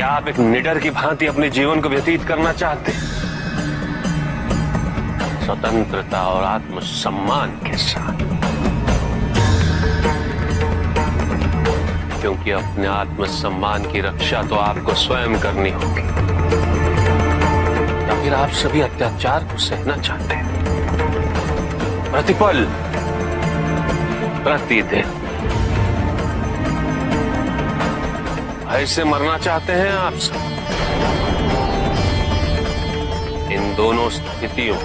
क्या आप एक निडर की भांति अपने जीवन को व्यतीत करना चाहते हैं? स्वतंत्रता और आत्मसम्मान के साथ, क्योंकि अपने आत्मसम्मान की रक्षा तो आपको स्वयं करनी होगी, या फिर आप सभी अत्याचार को सहना चाहते हैं? प्रतिपल, प्रतिदिन ऐसे मरना चाहते हैं आप सब? इन दोनों स्थितियों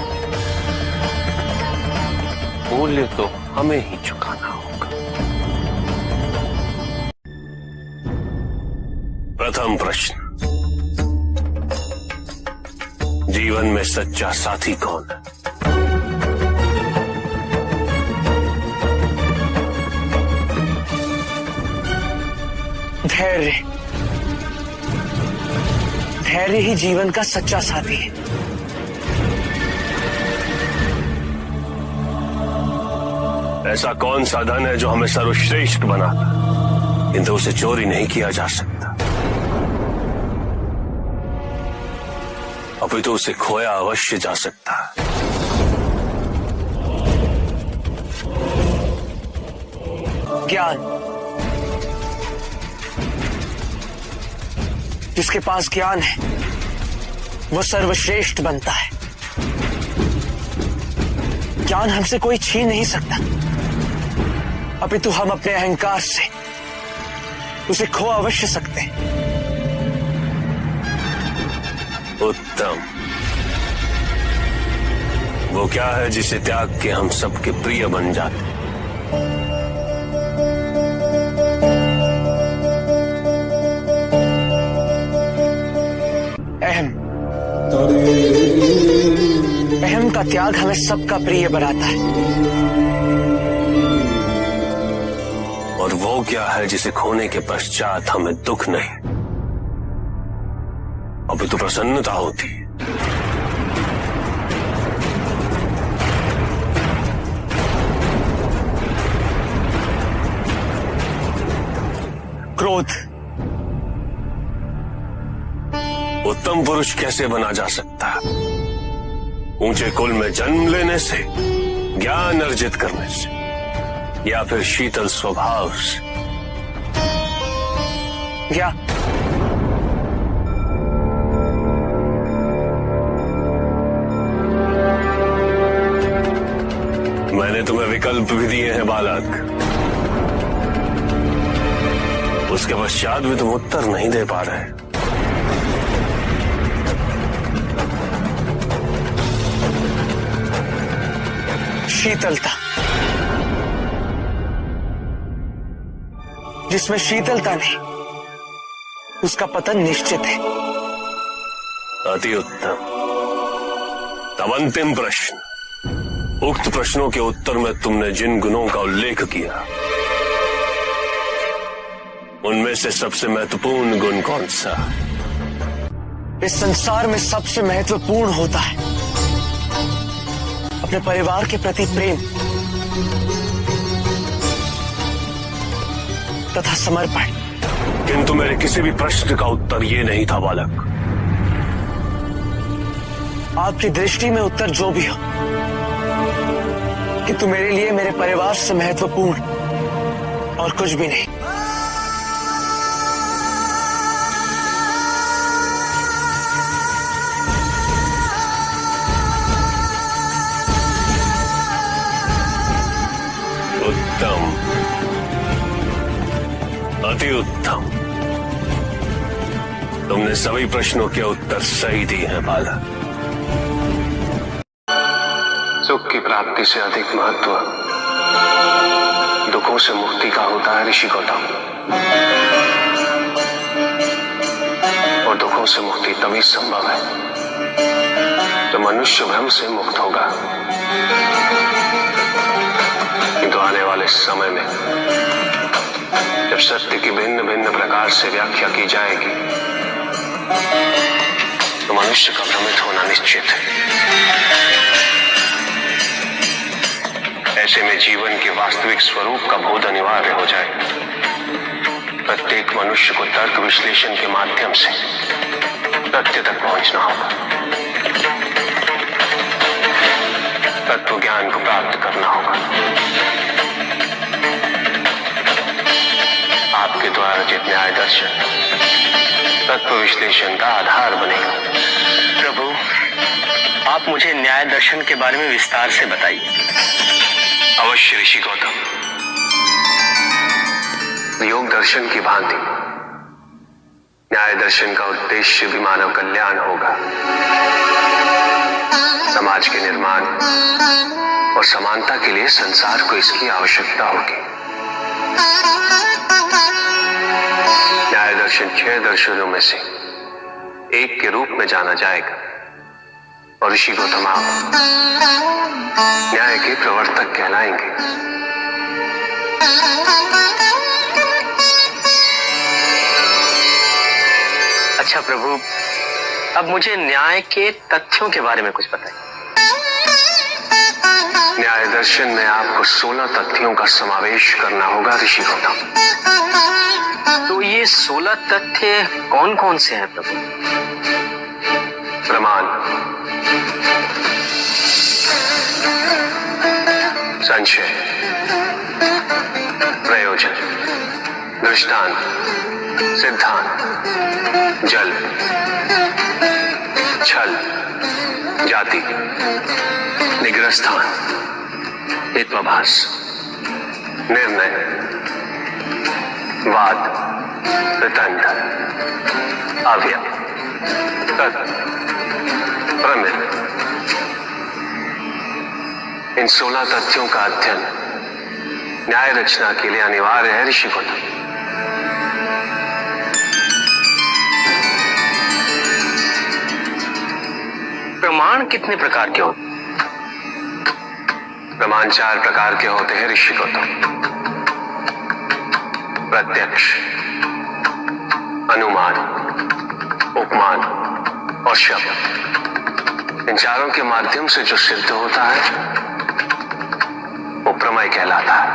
मूल्य तो हमें ही चुकाना होगा। प्रथम प्रश्न, जीवन में सच्चा साथी कौन है? धैर्य। धैर्य ही जीवन का सच्चा साथी है। ऐसा कौन सा धन है जो हमें सर्वश्रेष्ठ बनाता, किंतु उसे चोरी नहीं किया जा सकता, अपितु उसे खोया अवश्य जा सकता है। ज्ञान। जिसके पास ज्ञान है वो सर्वश्रेष्ठ बनता है। ज्ञान हमसे कोई छीन नहीं सकता, अपितु हम अपने अहंकार से उसे खो अवश्य सकते हैं। उत्तम। वो क्या है जिसे त्याग के हम सबके प्रिय बन जाते? अहम। अहम का त्याग हमें सबका प्रिय बनाता है। और वो क्या है जिसे खोने के पश्चात हमें दुख नहीं, अभी तो प्रसन्नता होती है? क्रोध। उत्तम पुरुष कैसे बना जा सकता है? ऊंचे कुल में जन्म लेने से, ज्ञान अर्जित करने से, या फिर शीतल स्वभाव से? क्या? मैंने तुम्हें विकल्प भी दिए हैं बालक, उसके पश्चात भी तुम उत्तर नहीं दे पा रहे। शीतलता। जिसमें शीतलता नहीं, उसका पतन निश्चित है। अति उत्तम। तब अंतिम प्रश्न, उक्त प्रश्नों के उत्तर में तुमने जिन गुणों का उल्लेख किया, उनमें से सबसे महत्वपूर्ण गुण कौन सा? इस संसार में सबसे महत्वपूर्ण होता है अपने परिवार के प्रति प्रेम तथा समर्पण। किंतु मेरे किसी भी प्रश्न का उत्तर ये नहीं था बालक। आपकी दृष्टि में उत्तर जो भी हो, किंतु मेरे लिए मेरे परिवार से महत्वपूर्ण और कुछ भी नहीं। उत्तम, अति उत्तम। तुमने सभी प्रश्नों के उत्तर सही दिए हैं बालक। सुख की प्राप्ति से अधिक महत्व दुखों से मुक्ति का होता है ऋषि गौतम। और दुखों से मुक्ति तभी संभव है तो मनुष्य भ्रम से मुक्त होगा। किंतु आने वाले समय में जब सत्य की भिन्न भिन्न प्रकार से व्याख्या की जाएगी तो मनुष्य का भ्रमित होना निश्चित है। ऐसे में जीवन के वास्तविक स्वरूप का बोध अनिवार्य हो जाए। प्रत्येक मनुष्य को तर्क विश्लेषण के माध्यम से तथ्य तक पहुंचना होगा, तत्व ज्ञान को प्राप्त करना होगा। आपके द्वारा रचित न्याय दर्शन तत्व विश्लेषण का आधार बनेगा। प्रभु, आप मुझे न्याय दर्शन के बारे में विस्तार से बताइए। अवश्य ऋषि गौतम। योग दर्शन की भांति न्याय दर्शन का उद्देश्य भी मानव कल्याण होगा, समाज के निर्माण और समानता के लिए संसार को इसकी आवश्यकता होगी। न्याय दर्शन 6 दर्शनों में से एक के रूप में जाना जाएगा और ऋषि गौतम आप न्याय के प्रवर्तक कहलाएंगे। अच्छा प्रभु, अब मुझे न्याय के तथ्यों के बारे में कुछ बताइए। न्याय दर्शन में आपको 16 तथ्यों का समावेश करना होगा ऋषि गौतम। तो ये 16 तथ्य कौन कौन से हैं प्रभु? प्रमाण, संशय, प्रयोजन, दृष्टांत, सिद्धांत, जल, छल, जाति, निग्रहस्थान, हेत्वाभास, निर्णय, वाद, वितंड, अव्यय, तत्, प्रमित। इन 16 तथ्यों का अध्ययन न्याय रचना के लिए अनिवार्य है ऋषि गौतम। प्रमाण कितने प्रकार के होते? प्रमाण 4 प्रकार के होते हैं ऋषि गौतम। प्रत्यक्ष, अनुमान, उपमान और शब्द। इन चारों के माध्यम से जो सिद्ध होता है वो प्रमेय कहलाता है।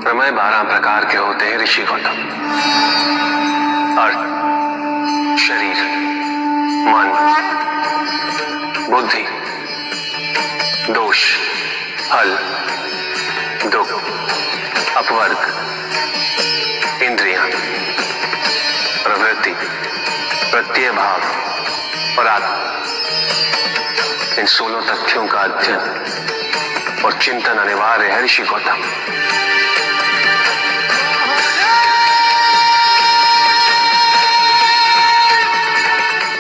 प्रमेय 12 प्रकार के होते हैं ऋषि गौतम। अर्थ, शरीर, मन, बुद्धि, दोष, फल, दुख, अपवर्ग, इंद्रियां, प्रवृत्ति, प्रत्यय भाव और आत्मा। इन 16 तथ्यों का अध्ययन और चिंतन अनिवार्य है ऋषि गौतम।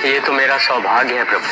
ये तो मेरा सौभाग्य है प्रभु।